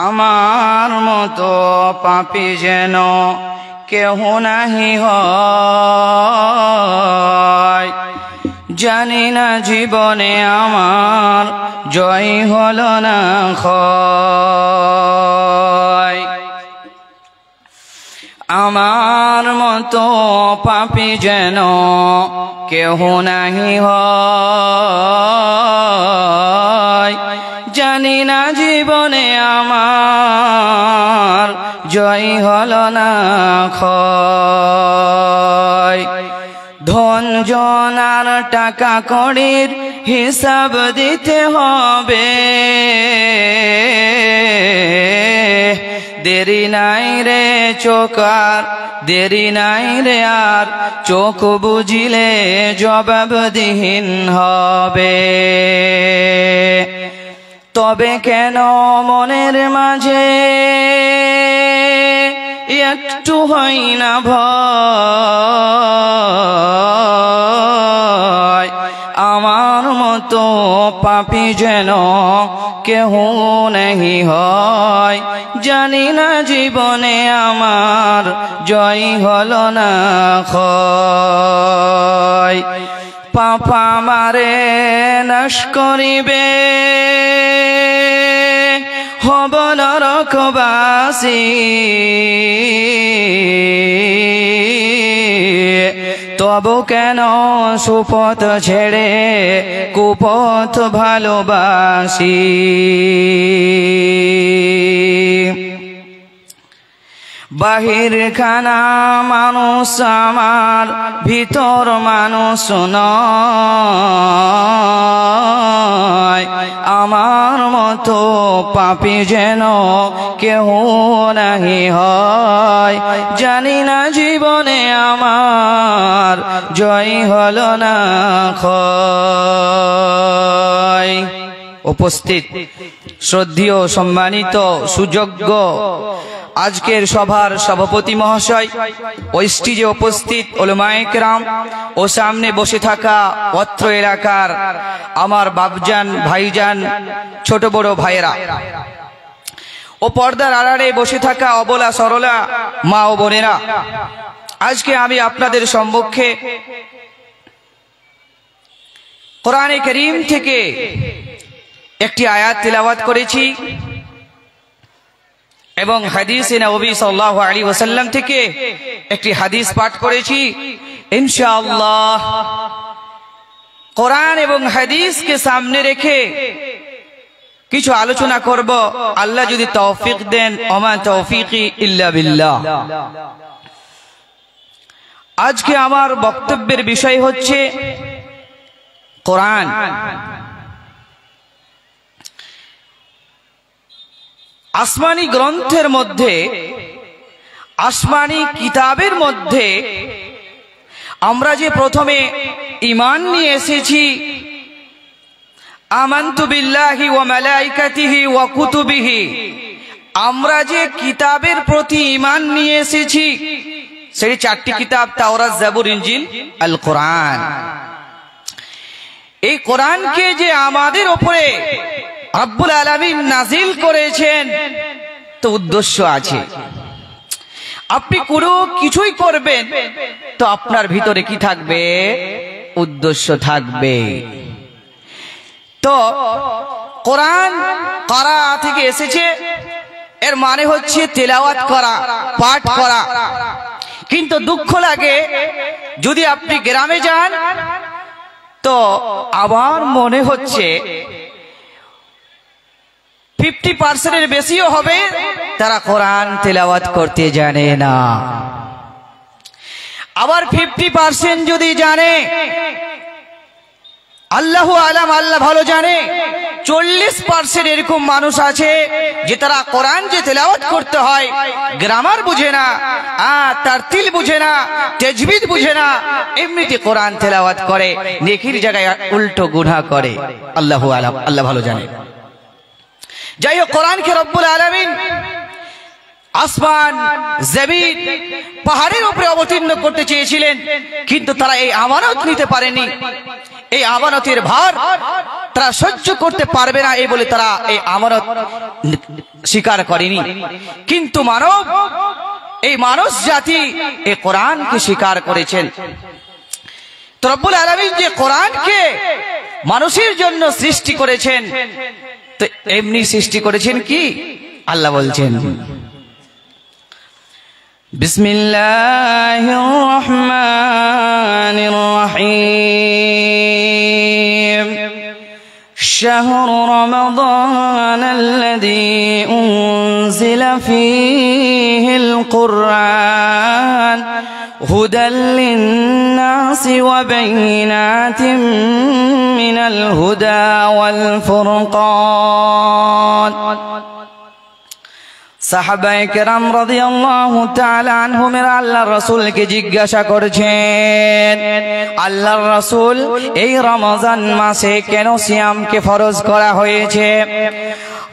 আমার মতো পাপী যেন কেহ নাহি হয়। জানি না জীবনে আমার জয় হলো না ক্ষয়। আমার মতো পাপী যেন কেহ নাহি হয়। জানি না জীবনে আমার জয় হলো না ক্ষয়। ধন জন আর টাকা কড়ির হিসাব দিতে হবে, দেরি নাই রে চোখ আর দেরি নাই রে আর, চোখ বুঝিলে জবাবদিহীন হবে। তবে কেন মনের মাঝে একটু হয় না ভয়। আমার মতো পাপী যেন কেহ নাহি হয়। জানি না জীবনে আমার জয় হলো না ক্ষয়। পাপ আমারে নাশ করিবে, হব নরকবাসী। তবু কেন সুপথ ছেড়ে কুপথ ভালোবাসি। বাহির খানা মানুষ আমার, ভিতর মানুষ নয়। আমার মতো পাপী যেন কেহ নাহি হয়। জানি না জীবনে আমার জয় হলো না ক্ষয়। উপস্থিত শ্রদ্ধেয় সম্মানিত সুযোগ্য আজকের সভার সভাপতি মহাশয়, ও স্টেজে উপস্থিত উলামায়ে কেরাম ও সামনে বসে থাকা অত্র এলাকার আমার বাপজান, ভাইজান, ছোট বড় ভাইয়েরা ও পর্দার আড়ালে বসে থাকা অবলা সরলা মা ও বোনেরা, আজকে আমি আপনাদের সম্মুখে কোরআনে কারীম থেকে একটি আয়াত তিলাওয়াত করেছি এবং হাদিসে নবী সাল্লাল্লাহু আলাইহি ওয়াসাল্লাম থেকে একটি হাদিস পাঠ করেছি। ইনশাআল্লাহ কোরআন এবং হাদিসকে সামনে রেখে কিছু আলোচনা করব, আল্লাহ যদি তৌফিক দেন। ওমা তৌফিকি ইল্লা বিল্লাহ। আজকে আমার বক্তব্যের বিষয় হচ্ছে কোরআন। আসমানি গ্রন্থের মধ্যে, আসমানি কিতাবের মধ্যে আমরা যে প্রথমে ঈমান নিয়ে এসেছি, আমানতু বিল্লাহি ওয়া মালাইকাতিহি ওয়া কুতুবিহি, আমরা যে কিতাবের প্রতি ঈমান নিয়ে এসেছি সেই চারটি কিতাব, তাওরাত, জাবুর, ইনজিল, আল কোরআন। এই কোরআনকে যে আমাদের উপরে রব্বুল আলামিন নাজিল করেছেন, তো উদ্দেশ্য আছে। আপনি কোনো কিছুই করবেন তো আপনার ভিতরে কি থাকবে? উদ্দেশ্য থাকবে। তো কোরআন কারা থেকে এসেছে, এর মানে হচ্ছে তেলাওয়াত করা, পাঠ করা। কিন্তু দুঃখ লাগে যদি আপনি গ্রামে যান তো আমার মনে হচ্ছে 50% বেশিও হবে তারা কোরআন তেলাওয়াত করতে জানে না। আবার 50% যদি জানে, আল্লাহু আলাম, আল্লাহ ভালো জানে, 40% এরকম মানুষ আছে যে তারা কোরআন যে তেলাওয়াত করতে হয় গ্রামার বুঝে না, তারতিল বুঝে না, তাজবিদ বুঝে না, এমনিতে কোরআন তেলাওয়াত করে, নেকির জায়গায় উল্টো গুনাহ করে। আল্লাহু আলাম, আল্লাহ ভালো জানে। যাই হোক, কোরআনকে রব্বুল আলামিন আসমান জমিন পাহাড়ের উপরে অবতীর্ণ করতে চেয়েছিলেন, কিন্তু তারা এই আমানত নিতে পারেনি। এই আমানতের ভার তারা সহ্য করতে পারবে না এই বলে তারা এই আমানত স্বীকার করেনি। কিন্তু এই মানুষ জাতি এই কোরআনকে স্বীকার করেছেন। তো রব্বুল আলামিন যে কোরআনকে মানুষের জন্য সৃষ্টি করেছেন, তো এমনি সৃষ্টি করেছেন কি আল্লাহ বলছেন, বিসমিল্লাহির রহমানির রহিম শাহরু রমাদানাল্লাযী উনজিলা ফীহিল কুরআন হুদাল লিন-নাসি ওয়া বাইয়িনাতিন মিনাল হুদা ওয়াল ফুরকান। সাহাবায়ে কেরাম রাদিয়াল্লাহু তাআলা আনহুমেরা আল্লাহর রাসূলকে জিজ্ঞাসা করছেন, আল্লাহর রাসূল এই রমজান মাসে কেন সিয়ামকে ফরজ করা হয়েছে?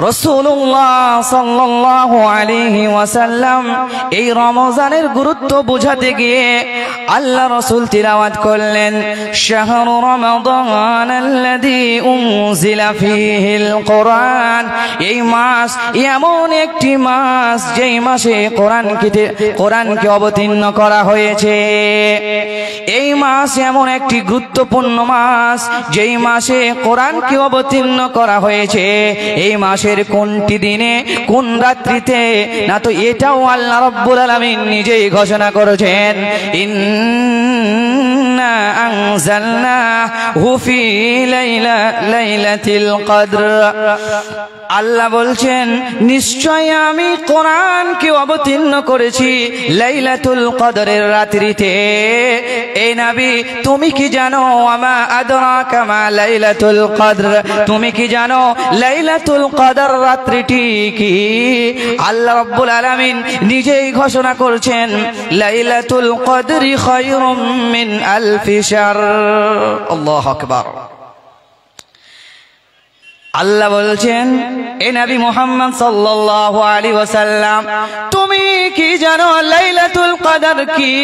রাসূলুল্লাহ সাল্লাল্লাহু আলাইহি ওয়াসাল্লাম এই রমজানের গুরুত্ব বোঝাতে গিয়ে আল্লাহ রাসূল তিলাওয়াত করলেন, শাহরু রমাদানাল্লাযী উনজিলা ফীহিল কুরআন। এই মাস এমন একটি মাস যেই মাসে কোরআনকে অবতীর্ণ করা হয়েছে। এই মাস এমন একটি গুরুত্বপূর্ণ মাস যেই মাসে কোরআনকে অবতীর্ণ করা হয়েছে। এই মাসের কোনটি দিনে কোন রাত্রিতে না, তো এটাও আল্লাহ রাব্বুল আলামিন নিজেই ঘোষণা করেছেন, ইন্না আনজালনাহু ফি লাইলাতিল কদর। আল্লাহ বলছেন, নিশ্চয় আমি কোরআনকে অবতীর্ণ করেছি লাইলাতুল কদরের রাত্রিতে। এই নবী তুমি কি জানো, আমা আদরাকা মা লাইলাতুল কদর, তুমি কি জানো লাইলাতুল কদর রাত্রিটি কি? আল্লাহ রাব্বুল আলামিন নিজেই ঘোষণা করছেন, লাইলাতুল কদরি খায়রুম মিন আলফি শাহর। আল্লাহু আকবার। আল্লাহ বলছেন, এ নবী মুহাম্মদ সাল্লাল্লাহু আলাইহি ওয়াসাল্লাম তুমি কি জানো লাইলাতুল কদর কি?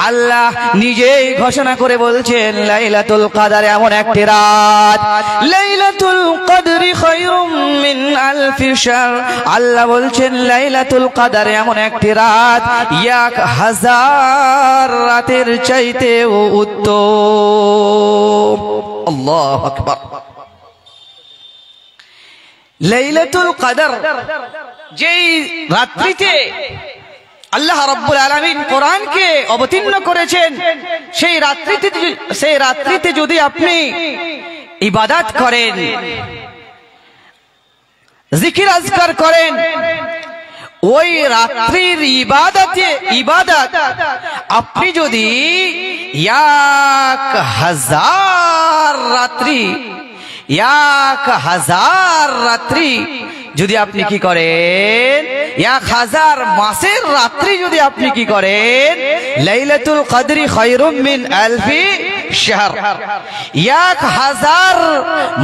আল্লাহ নিজেই ঘোষণা করে বলছেন, লাইলাতুল কদর এমন একটি রাত, লাইলাতুল কদরি খায়রুম মিন আলফি শাহর। আল্লাহ বলছেন, লাইলাতুল কদর এমন একটি রাত 1000 রাতের চাইতেও উত্তম। আল্লাহু আকবার। লাইলাতুল কদর যেই রাত্রিতে আল্লাহ রাব্বুল আলামিন কোরআনকে অবতীর্ণ করেছেন, সেই রাত্রিতে যদি আপনি ইবাদত করেন, জিকির আজকার করেন, ওই রাত্রির ইবাদত আপনি যদি 1000 রাত্রি যদি আপনি কি করেন, 1000 মাসের রাত্রি যদি আপনি কি করেন, লাইলাতুল কদরি খায়রুম মিন আলফি শাহর, 1000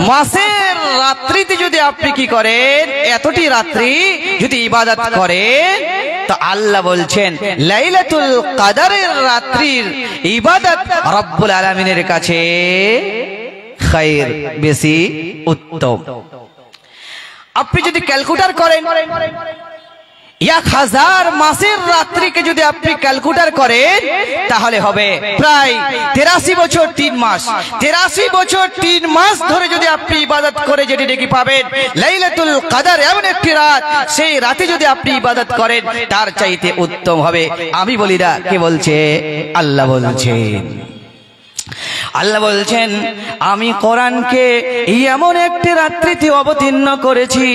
মাসের রাত্রিতে যদি আপনি কি করেন, এতটি রাত্রি যদি ইবাদত করেন, তো আল্লাহ বলছেন লাইলাতুল কদরের রাত্রির ইবাদত রব্বুল আলামিনের কাছে খায়র, বেশি উত্তম। আপনি যদি ক্যালকুলেটর করেন, 1000 মাসের রাত্রিকে যদি আপনি ক্যালকুলেটর করেন, তাহলে হবে প্রায় 83 বছর 3 মাস। 83 বছর 3 মাস ধরে যদি আপনি ইবাদত করে যেটি নাকি পাবেন লাইলাতুল কদর এমন একটি রাত, সেই রাতে যদি আপনি ইবাদত করেন তার চাইতে উত্তম হবে। আমি বলি না, কে বলছে? আল্লাহ বলছেন। আল্লাহ বলছেন, আমি কোরআনকে এমন একটি রাত্রিতে অবতীর্ণ করেছি।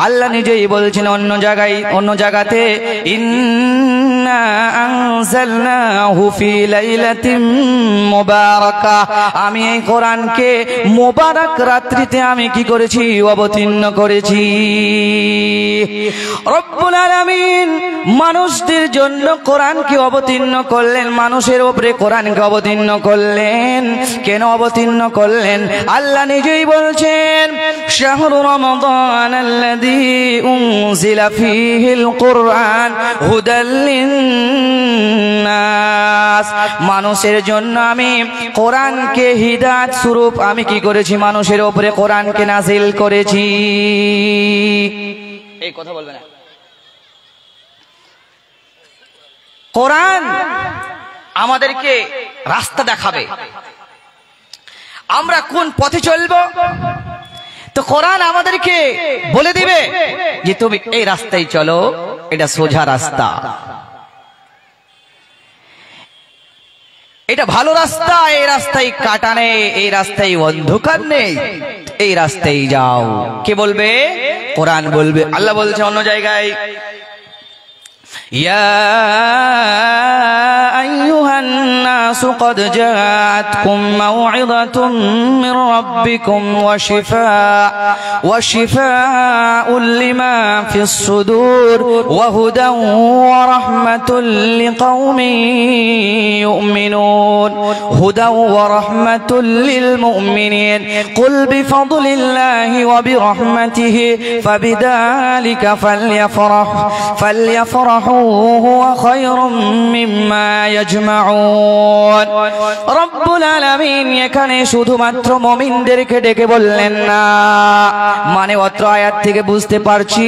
আল্লাহ নিজেই বলছেন অন্য জায়গাতে, ইন্না আনজালনাহু ফি লাইলাতিন মুবারাকা, আমি এই কোরআনকে মোবারক রাত্রিতে আমি কি করেছি? অবতীর্ণ করেছি। রব্বুল আলামিন মানুষদের জন্য কোরআনকে অবতীর্ণ করলেন, মানুষের উপরে কোরআনকে অবতীর্ণ করলেন। কেন অবতীর্ণ করলেন? আল্লাহ নিজেই বলছেন, শাহরু রমাদান আল্লাযী উনজিলা ফীহিল কুরআন হুদাল লিন্নাস, মানুষের জন্য আমি কোরআনকে হিদায়াত স্বরূপ আমি কি করেছি? মানুষের উপরে কোরআনকে নাযিল করেছি। এই কথা বলবে না। কোরআন আমাদেরকে রাস্তা দেখাবে, আমরা কোন পথে চলবো। তো কোরআন আমাদেরকে বলে দিবে যে তুমি এই রাস্তায় চলো, এটা সোজা রাস্তা, এটা ভালো রাস্তা, এই রাস্তায় কাটা নেই, এই রাস্তায় অন্ধকার নেই, এই রাস্তায় যাও। কে বলবে? কোরআন বলবে। আল্লাহ বলছে অন্য জায়গায়, ইয়া আইয়ুহান নাসু ক্বাদ জাআতকুম মাউইযাতুম মির রাব্বিকুম ওয়া শিফাউন লিমা ফিস সুদুর ওয়া হুদান ওয়া রাহমাতুল লিকাওমিন ইউমিনুন, হুদান ওয়া রাহমাতুল লিল মুমিনিন, কুল বিফাদলিল্লাহি ওয়া বিরাহমাতিহি ফাবিযালিকা ফালইফরাহু হুয়া খায়রুম মিম্মা ইয়াজমাউন। রব্বুল আলামিন এখানে শুধুমাত্র মুমিনদেরকে ডেকে বললেন না, মানে অত্র আয়াত থেকে বুঝতে পারছি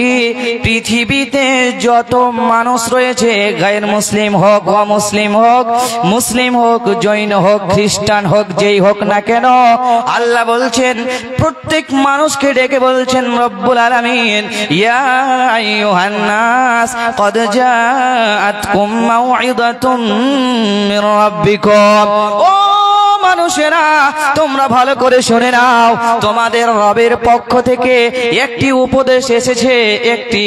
পৃথিবীতে যত মানুষ রয়েছে, গায়ের মুসলিম হোক, অমুসলিম হোক, মুসলিম হোক, জৈন হোক, খ্রিস্টান হোক, যেই হোক না কেন, আল্লাহ বলছেন প্রত্যেক মানুষকে ডেকে বলছেন রব্বুল আলামিন, ইয়া আইয়ুহান নাস ক্বাদ জাআতকুম মাউইযাতুম মির রাব্বিকুম, ও মানুষেরা তোমরা ভালো করে শুনে নাও, তোমাদের রবের পক্ষ থেকে একটি উপদেশ এসেছে, একটি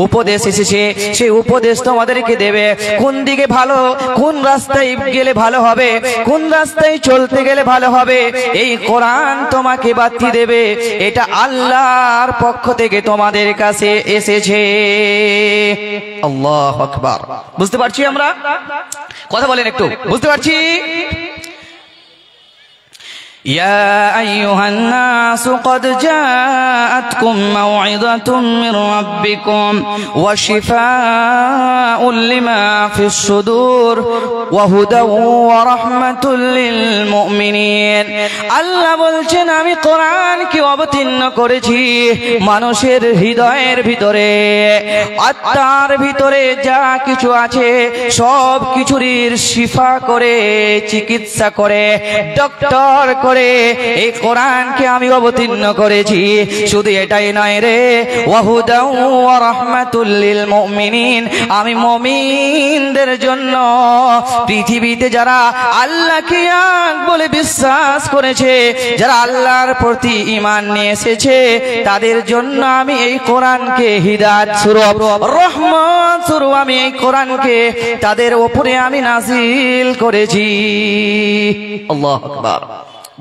উপদেশ এসেছে। সেই উপদেশ তোমাদেরকে দেবে কোন দিকে ভালো, কোন রাস্তায় গেলে ভালো হবে, কোন রাস্তায় চলতে গেলে ভালো হবে, এই কোরআন তোমাকে বাতি দেবে। এটা আল্লাহর পক্ষ থেকে তোমাদের কাছে এসেছে। আল্লাহু আকবার। বুঝতে পারছি আমরা? কথা বলেন একটু, বুঝতে পারছি? يا أيها الناس قد جاءتكم موعظة من ربكم وشفاء لما في الصدور وهدى ورحمة للمؤمنين। আল্লাহ বলছেন আমি কোরআনকে অবতীর্ণ করেছি মানুষের হৃদয়ের ভিতরে, আত্মার ভিতরে যা কিছু আছে সব কিছুরই শিফা করে, চিকিৎসা করে, ডক্টর করে এই কোরআনকে আমি অবতীর্ণ করেছি। শুধু এটাই নয় রে, ওয়াহুদাউ ওয়া রাহমাতুল লিল মুমিনিন, আমি মুমিনদের জন্য পৃথিবীতে যারা আল্লাহকে এক বলে বিশ্বাস করেছে, যারা আল্লাহর প্রতি ঈমান নিয়ে এসেছে, তাদের জন্য আমি এই কোরআনকে হিদায়াত স্বরূপ, রহমত স্বরূপ আমি এই কোরআনকে তাদের উপরে আমি নাযিল করেছি। আল্লাহু আকবার।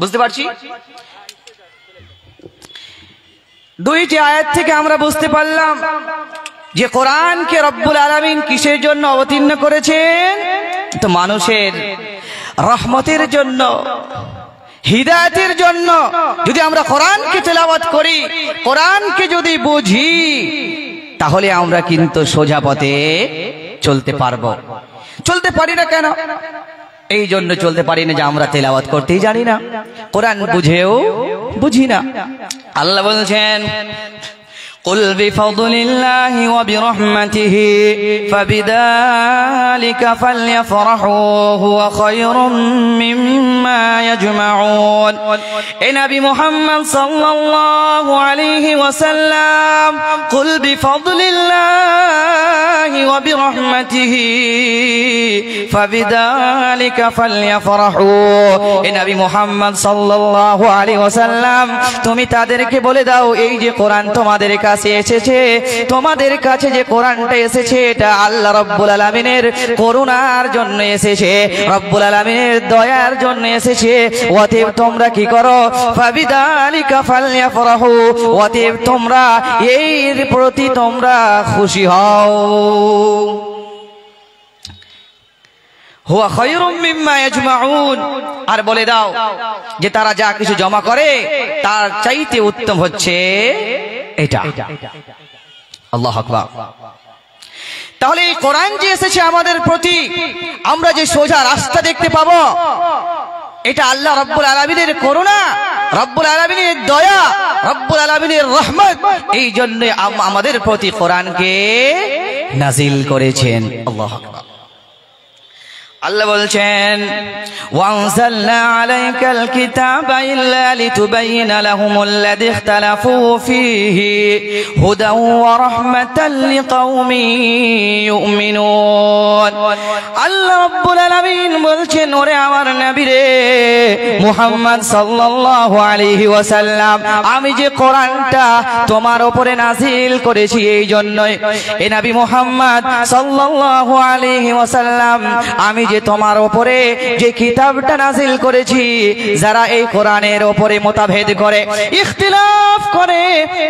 বুঝতে পারছি? দুইটি আয়াত থেকে আমরা বুঝতে পারলাম যে কোরআনকে রব্বুল আলামিন কিসের জন্য অবতীর্ণ করেছেন? তো মানুষের রহমতের জন্য, হিদায়াতের জন্য। যদি আমরা কোরআনকে তেলাওয়াত করি, কোরআনকে যদি বুঝি, তাহলে আমরা কিন্তু সোজা পথে চলতে পারবো। চলতে পারি না কেন? এই জন্য চলতে পারি না যে আমরা তেলাওয়াত করতেই জানি না, কোরআন বুঝেও বুঝি না। আল্লাহ বলছেন قل بفضل الله وبرحمته فبذلك فليفرحوا هو خير مما يجمعون। اے نبی محمد صلی اللہ علیہ وسلم قل بفضل الله ওয়া বিরহমাতিহি ফাবিযালিকা ফালইফরাহু। এ নবী মুহাম্মদ সাল্লাল্লাহু আলাইহি ওয়াসাল্লাম, তুমি তাদেরকে বলে দাও, এই যে কোরআন তোমাদের কাছে এসেছে, তোমাদের কাছে যে কোরআনটা এসেছে, এটা আল্লাহ রাব্বুল আলামিনের করুণার জন্য এসেছে, রব্বুল আলামিনের দয়ার জন্য এসেছে। অতএব তোমরা কি করো? ফাবিযালিকা ফালইফরাহু, অতএব তোমরা এর প্রতি তোমরা খুশি হও। হুয়া খায়রুম মিম্মা ইয়াজমাউন, আর বলে দাও যে তারা যা কিছু জমা করে তার চাইতে উত্তম হচ্ছে এটা। আল্লাহু আকবার। তাহলে এই কোরআন যে এসেছে আমাদের প্রতি, আমরা যে সোজা রাস্তা দেখতে পাবো, এটা আল্লাহ রব্বুল আলামিনের করুণা, রব্বুল আলামিনের দয়া, রব্বুল আলামিনের রহমত। এই জন্য আমাদের প্রতি কোরআনকে নাজিল করেছেন। আল্লাহু আকবার। আল্লাহ বলছেন, ওয়ানজালনা আলাইকাল কিতাবা ইল্লা লিতুবাইয়িনা লাহুমুল্লাযী ইখতালাফু ফীহি হুদাও ওয়া রাহমাতাল লিকাওমিন ইউমিনুন। আল্লাহ রাব্বুল আলামিন বলছেন, ওরে আমার নবী রে মুহাম্মদ সাল্লাল্লাহু আলাইহি ওয়াসাল্লাম, আমি যে কোরআনটা তোমার উপরে নাজিল করেছি, এই জন্যই এ নবী মুহাম্মদ সাল্লাল্লাহু আলাইহি ওয়াসাল্লাম, আমি যে তোমার উপরে যে কিতাবটা নাজিল করেছি, যারা এই কোরআনের উপরে মতভেদ করে, ইখতিলাফ করে,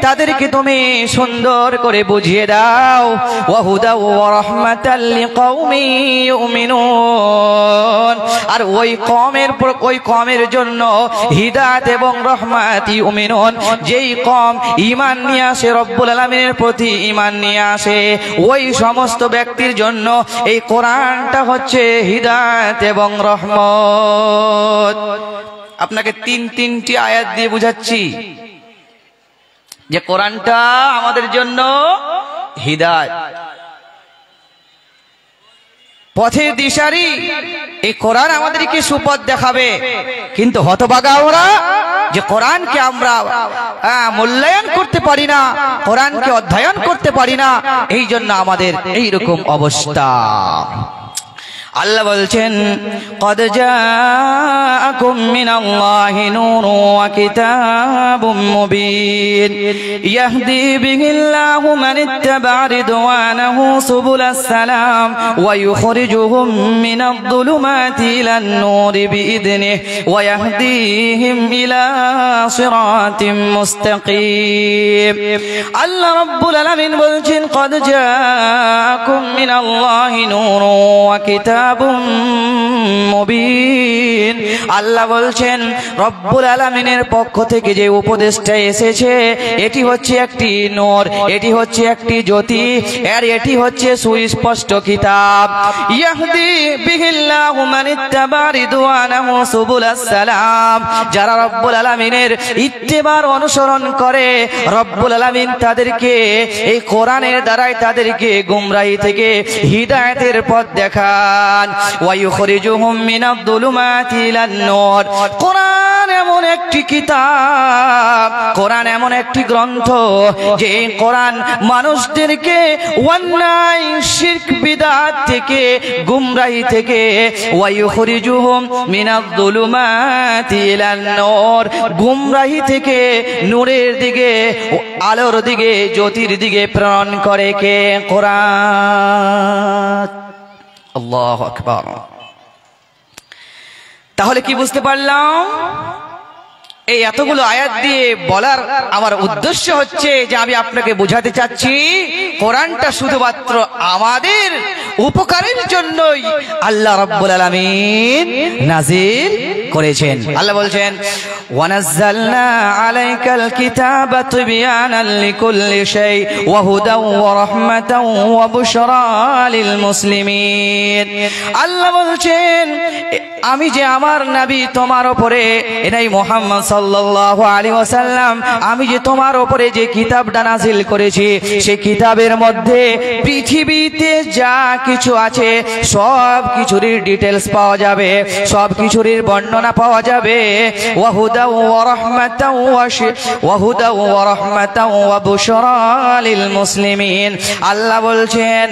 তাদেরকে তুমি সুন্দর করে বুঝিয়ে দাও। ওয়া হুদা ওয়া রাহমাতাল লিকাওমিন ইউমিনুন, আর ওই কওমের জন্য হিদায়াত এবং রহমত, ইউমিনুন, যেই কওম ঈমান নিয়ে আসে, রব্বুল আলামিনের প্রতি ঈমান নিয়ে আসে, ওই সমস্ত ব্যক্তির জন্য এই কোরআনটা হচ্ছে হিদায়াত এবং রহমত। আপনাকে তিনটি আয়াত দিয়ে বুঝাচ্ছি যে কোরআনটা আমাদের জন্য হিদায়াত, পথের দিশারি। এই কোরআন আমাদেরকে সুপথ দেখাবে। কিন্তু হতভাগা আমরা যে কোরআনকে আমরা মূল্যায়ন করতে পারি না, কোরআনকে অধ্যয়ন করতে পারি না, এই জন্য আমাদের এইরকম অবস্থা। আল্লাহ বলছেন, قد جاءكم من الله نور وكتاب مبين يهدي به الله من اتبع رضوانه سبل السلام ويخرجهم من الظلمات إلى النور بإذنه ويهديهم إلى صراط مستقيم। আল্লাহ রাব্বুল আলামিন বলছেন, قد جاءكم من الله نور وكتاب মুবিন। আল্লাহ বলছেন, রব্বুল আলামিনের পক্ষ থেকে যে উপদেশটা এসেছে, এটি হচ্ছে একটি নূর, এটি হচ্ছে একটি জ্যোতি, আর এটি হচ্ছে সুস্পষ্ট কিতাব। ইয়াহদি বিহিল্লাহু মান ইত্তাবা রিদওয়ানাহু সুবুলাস সালাম, যারা রব্বুল আলামিনের ইত্তেবার অনুসরণ করে, রব্বুল আলামিন তাদেরকে এই কোরআনের দ্বারাই তাদেরকে গুমরাহি থেকে হিদায়াতের পথ দেখান। ওয়ায়ুখরিজুহুম মিনাদ-দুলুমাতি ইলান-নূর। কোরআন এমন একটি কিতাব, কোরআন এমন একটি গ্রন্থ, যে কোরআন মানুষদেরকে অন্যায় শিরক বিদআত থেকে, গুমরাহি থেকে, ওয়ায়ুখরিজুহুম মিনাদ-দুলুমাতি ইলান-নূর, গুমরাহি থেকে নূরের দিকে, আলোর দিকে, জ্যোতির দিকে প্রেরণ করে কে? কোরআন। আল্লাহু আকবার। তাহলে কি বুঝতে পারলাম? এই এতগুলো আয়াত দিয়ে বলার আমার উদ্দেশ্য হচ্ছে যে আমি আপনাকে বোঝাতে চাচ্ছি, কোরআনটা শুধুমাত্র আমাদের উপকারের জন্যই আল্লাহ রাব্বুল আলামিন নাজিল করেছেন। আল্লাহ বলছেন, ওয়ানাজ্জালনা আলাইকাল কিতাবা তিবয়ানান লিকুল্লি শাই ওয়া হুদাও ওয়া রাহমাতাও ওয়া বুশরা লিল মুসলিমিন। আল্লাহ বলছেন, আমি যে আমার নবী তোমার উপরে, এনাই মুহাম্মদ সাল্লাল্লাহু আলাইহি ওয়াসাল্লাম, আমি যে তোমার উপরে যে কিতাবটা নাজিল করেছি, সেই কিতাবের মধ্যে পৃথিবীতে যা কিছু আছে সব কিছুরই ডিটেলস পাওয়া যাবে, সব কিছুরই বর্ণনা সান্ত্বনা পাওয়া যাবে। ওয়াহুদা ওয়া রাহমাতাও ওয়া রাহমাতাও ওয়া বুশরা লিল মুসলিমিন। আল্লাহ বলছেন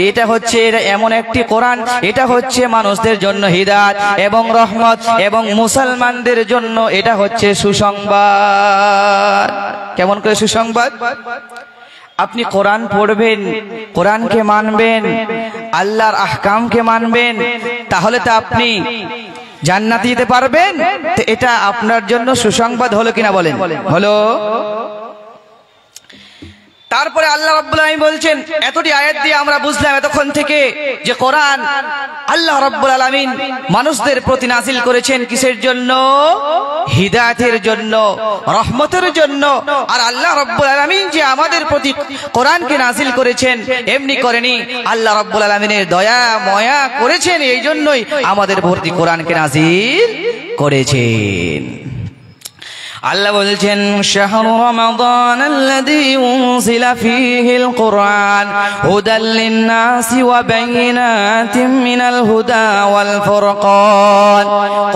এটা হচ্ছে এমন একটি কোরআন, এটা হচ্ছে মানুষদের জন্য হিদায়াত এবং রহমত, এবং মুসলমানদের জন্য এটা হচ্ছে সুসংবাদ। কেমন করে সুসংবাদ? আপনি কোরআন পড়বেন, কোরআনকে মানবেন, আল্লাহর আহকামকে মানবেন, তাহলে তো আপনি জান্নাতে যেতে পারবেন। তো এটা আপনার জন্য সুসংবাদ হলো কিনা বলেন? হলো। তারপরে আল্লাহ রাব্বুল আলামিন বলছেন, এতটি আয়াত দিয়ে আমরা বুঝলাম এতক্ষণ থেকে যে কোরআন আল্লাহ রাব্বুল আলামিন মানুষদের প্রতি নাযিল করেছেন কিসের জন্য? হিদায়াতের জন্য, রহমতের জন্য। আর আল্লাহ রাব্বুল আলামিন যে আমাদের প্রতি কোরআনকে নাযিল করেছেন এমনি করেনি, আল্লাহ রাব্বুল আলামিনের দয়া মায়া করেছেন, এই জন্যই আমাদের প্রতি কোরআনকে নাযিল করেছেন। আল্লাহ বলছেন শাহরু রমাদান আল্লাযী উনজিলা ফীহিল কুরআন হুদাল লিন-নাসি ওয়া বাইয়িনাতিন মিনাল হুদা ওয়াল ফুরকান।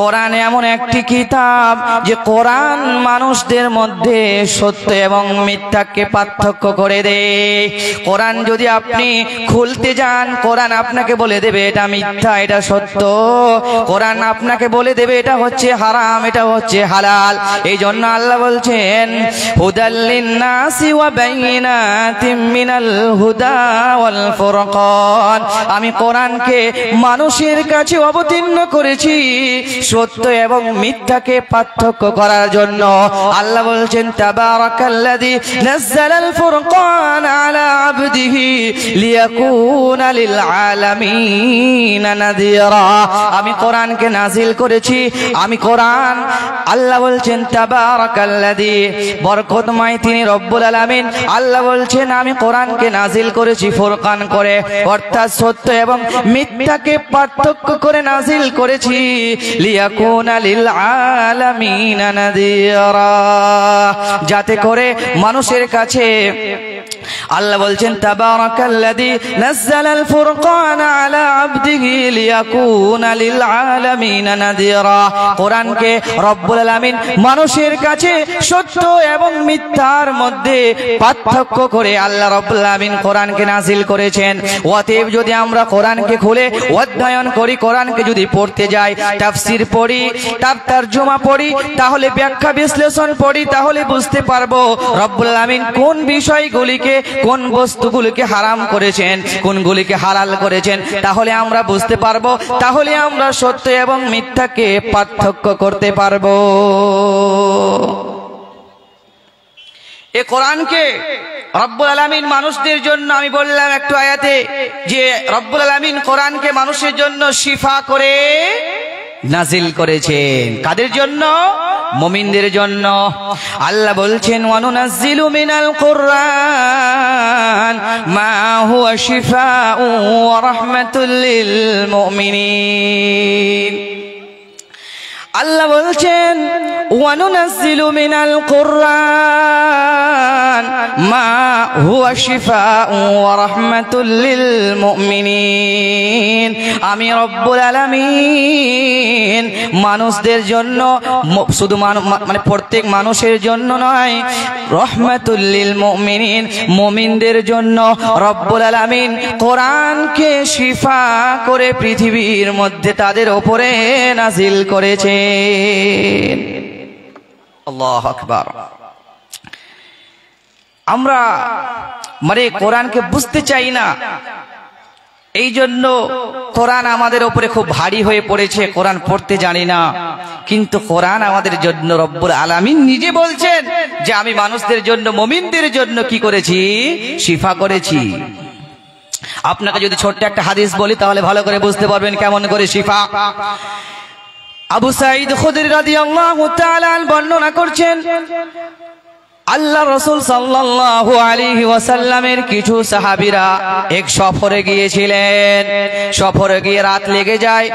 কোরআন এমন একটি কিতাব যে কোরআন মানুষদের মধ্যে সত্য এবং মিথ্যাকে পার্থক্য করে দেয়। কোরআন যদি আপনি খুলতে যান, কোরআন আপনাকে বলে দেবে এটা মিথ্যা, এটা সত্য। কোরআন আপনাকে বলে দেবে এটা হচ্ছে হারাম, এটা হচ্ছে হালাল। এই জন্য আল্লাহ বলছেন হুদাল লিন-নাসি ওয়া বাইয়িনাতিন মিনাল হুদা ওয়াল ফুরকান। আমি কোরআনকে মানুষের কাছে অবতীর্ণ করেছি সত্য এবং মিথ্যাকে পার্থক্য করার জন্য। আল্লাহ বলছেন তাবারাকাল্লাযী নাযালাল ফুরকান আলা আবদিহি লিয়াকুনা লিল আলামিন নাযীরা। আমি কোরআনকে নাযিল করেছি, আমি কোরআন, আল্লাহ বলছেন তাবারাকাল্লাযী, বরকতময় তিনি রব্বুল আলামিন। আল্লাহ বলছেন আমি কোরআনকে নাযিল করেছি ফুরকান করে, অর্থাৎ সত্য এবং মিথ্যাকে পার্থক্য করে নাযিল করেছি। লিয়াকুনা লিল আলামিন নাযীরা, যাতে করে মানুষের কাছে, আল্লাহ বলছেন তাবারাকাল্লাযী নাযালাল ফুরকান আলা আবদিহি লিয়াকুনা লিল আলামিন নাযীরা। কোরআনকে রব্বুল আলামিন মানুষের কাছে সত্য এবং মিথ্যার মধ্যে পার্থক্য করে আল্লাহ রব্বুল আলামিন কোরআনকে নাযিল করেছেন। অতএব যদি আমরা কোরআনকে খুলে অধ্যয়ন করি, কোরআনকে যদি পড়তে যাই, তাফসীর পড়ি, তরজমা পড়ি, তাহলে ব্যাখ্যা বিশ্লেষণ পড়ি, তাহলে বুঝতে পারবো রব্বুল আলামিন কোন বিষয়গুলিকে, কোন বস্তুগুলিকে হারাম করেছেন, কোনগুলিকে হালাল করেছেন। তাহলে আমরা বুঝতে পারবো, তাহলে আমরা সত্য এবং মিথ্যাকে পার্থক্য করতে পারবো। এই কোরআনকে রব্বুল আলামিন মানুষদের জন্য, আমি বললাম একটু আয়াতে যে রব্বুল আলামিন কোরআনকে মানুষের জন্য শিফা করে নাজিল করেছেন। কাদের জন্য? মুমিনদের জন্য। আল্লাহ বলছেন ওয়ানুনাজ্জিলু মিনাল কুরআন মা হুয়া শিফাউন ওয়া রাহমাতুল লিল মুমিনিন। আল্লাহ বলছেন ওয়ানুনাজ্জিলু মিনাল কুরআন মা হুয়া শিফাউন ওয়া রাহমাতুল লিল মুমিনিন। আমি রব্বুল আলামিন মানুষদের জন্য, শুধু মানে প্রত্যেক মানুষের জন্য নয়, রাহমাতুল লিল মুমিনিন, মুমিনদের জন্য রব্বুল আলামিন কোরআনকে শিফা করে পৃথিবীর মধ্যে তাদের উপরে নাযিল করেছে। আল্লাহু আকবার। আমরা মানে কোরআনকে বুঝতে চাই না, এই জন্য কোরআন আমাদের উপরে খুব ভারী হয়ে পড়েছে, কোরআন পড়তে জানি না। কিন্তু কোরআন আমাদের জন্য রব্বুল আলামিন নিজে বলছেন যে আমি মানুষদের জন্য, মুমিনদের জন্য কি করেছি? শিফা করেছি। আপনাকে যদি ছোট্ট একটা হাদিস বলি তাহলে ভালো করে বুঝতে পারবেন কেমন করে শিফা। আবু সাঈদ খুদরি রাদিয়াল্লাহু তাআলা বর্ণনা করছেন আল্লাহ রাসূল সাল্লাল্লাহু আলাইহি ওয়াসাল্লামের কিছু সাহাবীরা এক সফরে গিয়েছিলেন। সফরে গিয়ে রাত লেগে যায়।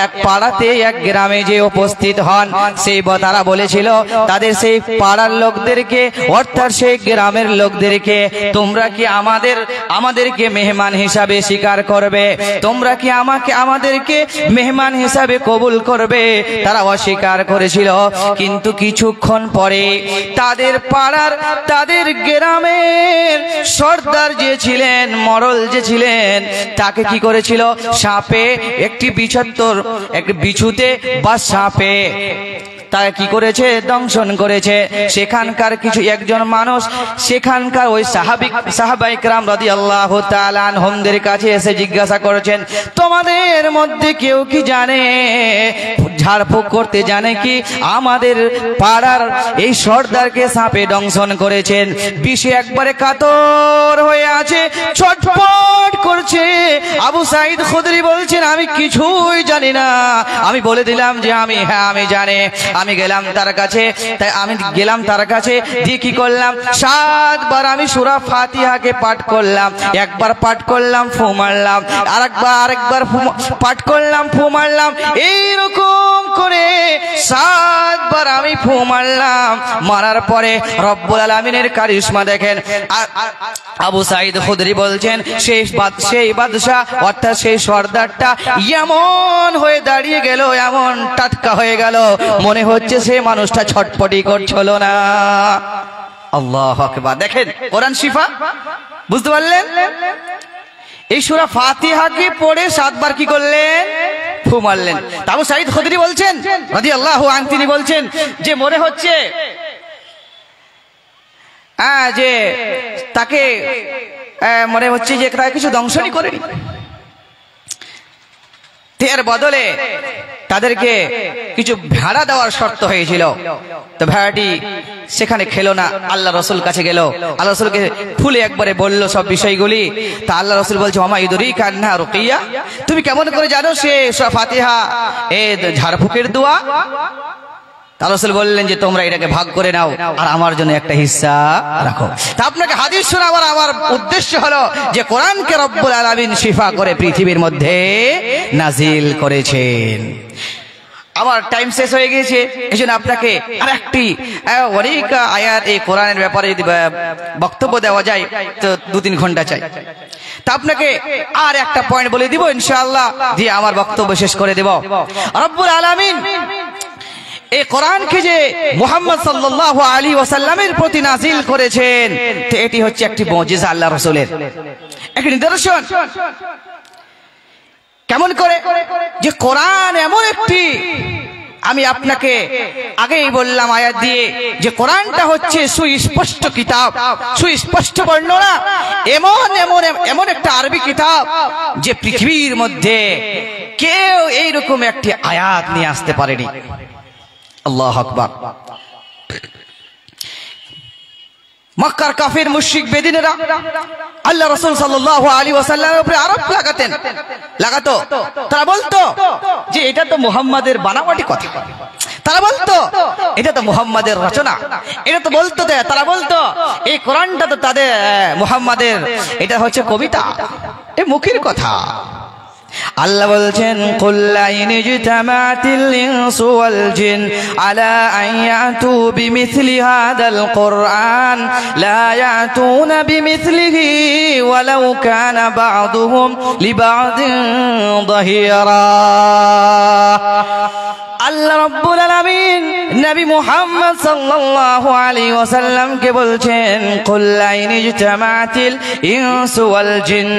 এক পাড়াতে এক গ্রামে যে উপস্থিত হন, সেই তারা বলেছিল তাদের সেই পাড়ার লোকদেরকে, অর্থাৎ সেই গ্রামের লোকদেরকে, তোমরা কি আমাদেরকে মেহমান হিসাবে স্বীকার করবে? তোমরা কি আমাদেরকে মেহমান হিসাবে কবুল করবে? তারা অস্বীকার করেছিল। কিন্তু কিছুক্ষণ পরে তাদের পাড়ার, তাদের গ্রামের সর্দার যে ছিলেন, মরল যে ছিলেন, তাকে কি করেছিল? সাপে একটি বিছুতে বা সাপে তাকে কি করেছে? দংশন করেছে। সেখানকার কিছু একজন মানুষ সেখানকার ওই সাহাবায়ে কেরাম রাদিয়াল্লাহু তাআলা আনহুমদের কাছে এসে জিজ্ঞাসা করেছেন, তোমাদের মধ্যে কেউ কি জানে, ঝাড়ফুঁক করতে জানে কি আমাদের পাড়ার এই সর্দারকে সাপে দংশন করেছেন? বিষে একবারে কাতর হয়ে আছে, ছটফট করছে। আবু সাঈদ খুদরি বলছেন, আমি কিছুই জানি না। আমি বলে দিলাম যে আমি জানি। আমি গেলাম তার কাছে, দিয়ে কি করলাম? 7 বার আমি সূরা ফাতিহাকে পাঠ করলাম। একবার পাঠ করলাম, ফু মারলাম, আরেকবার পাঠ করলাম, ফু মারলাম। এইরকম করে 7 বার আমি ফু মারলাম। মারার পরে রব্বুল আলামিনের কারিশমা দেখেন। আবু সাঈদ খুদরি বলছেন, সেই বাদশা অর্থাৎ সেই সর্দারটা এমন হয়ে দাঁড়িয়ে গেল, এমন টাটকা হয়ে গেল, মনে হচ্ছে সে মানুষটা ছটপটি করছিল না। আল্লাহু আকবার। দেখেন কোরআন শিফা, বুঝতে পারলেন? এই সূরা ফাতিহাকে পড়ে 7 বার কি করলেন? ফু মারলেন। আবু সাঈদ খুদরি বলছেন রাদিয়াল্লাহু আনহু, তিনি বলছেন যে মনে হচ্ছে যে তাকে মনে হচ্ছে যে তাকে কিছু দংশনই করেনি। এর বদলে তাদেরকে কিছু ভেড়া দেওয়ার শর্ত হয়েছিল। তো ভেড়াটি সেখানে খেলো না, আল্লাহ রাসূল কাছে গেল, আল্লাহ রাসূলকে খুলে একবারে বলল সব বিষয়গুলি। তা আল্লাহ রাসূল বলছে, ওমা ইদরিকা আন্নাহা রুকিয়া, তুমি কেমন করে জানো সে সূরা ফাতিহা এই ঝাড়ফুঁকের দোয়া? আল্লাহ রাসূল বললেন যে তোমরা এটাকে ভাগ করে নাও আর আমার জন্য একটা হিস্সা রাখো। তা আপনাকে হাদিস শোনাবার আমার উদ্দেশ্য হলো যে কোরআনকে রব্বুল আলামিন শিফা করে পৃথিবীর মধ্যে নাজিল করেছেন। আমার টাইম শেষ হয়ে গিয়েছে, এজন্য আপনাকে আরেকটি অনেক আয়াত এই কোরআনের ব্যাপারে যদি বক্তব্য দেওয়া যায় তো 2-3 ঘন্টা চাই। তা আপনাকে আর একটা পয়েন্ট বলে দিব ইনশাআল্লাহ, দিয়ে আমার বক্তব্য শেষ করে দেব। রব্বুল আলামিন এই কোরআনকে যে মুহাম্মদ সাল্লাল্লাহু আলাইহি ওয়াসাল্লামের প্রতি নাজিল করেছেন, তো এটি হচ্ছে একটি মুজিজা, আল্লাহ রাসূলের একটি নিদর্শন। কেমন করে? যে কোরআন এমন একটি, আমি আপনাকে আগেই বললাম আয়াত দিয়ে, যে কোরআনটা হচ্ছে সুস্পষ্ট কিতাব, সুস্পষ্ট বর্ণনা, এমন একটা আরবি কিতাব যে পৃথিবীর মধ্যে কেউ এইরকম একটি আয়াত নিয়ে আসতে পারেনি। আল্লাহু আকবার। মক্কার কাফির মুশরিক বেদিনেরা আল্লাহ রাসূল সাল্লাল্লাহু আলাইহি ওয়াসাল্লামের উপরে আরোপ লাগাতো। তারা বলতো যে এটা তো মুহাম্মাদের বানাওয়াটি কথা, তারা বলতো এটা তো মুহাম্মাদের রচনা, এটা তো বলতো, তারা বলতো এই কোরআনটা তো তাদের মুহাম্মাদের, এটা হচ্ছে কবিতা, এই মুখের কথা। আল্লাহ বলছেন, কুল লা ইনজতামাতিল ইনসু ওয়াল জিন আলা আন ইয়াতু বিমিথলি হাদাল কুরআন লা ইয়াতুনা বিমিথলিহি ওয়ালাউ কানা বা'দুহুম লিবা'দিন যাহিরা। আল্লাহ রাব্বুল আলামিন নবী মুহাম্মদ সাল্লাল্লাহু আলাইহি ওয়াসাল্লামকে বলছেন, কুল লা ইনজতামাতিল ইনসু ওয়াল জিন,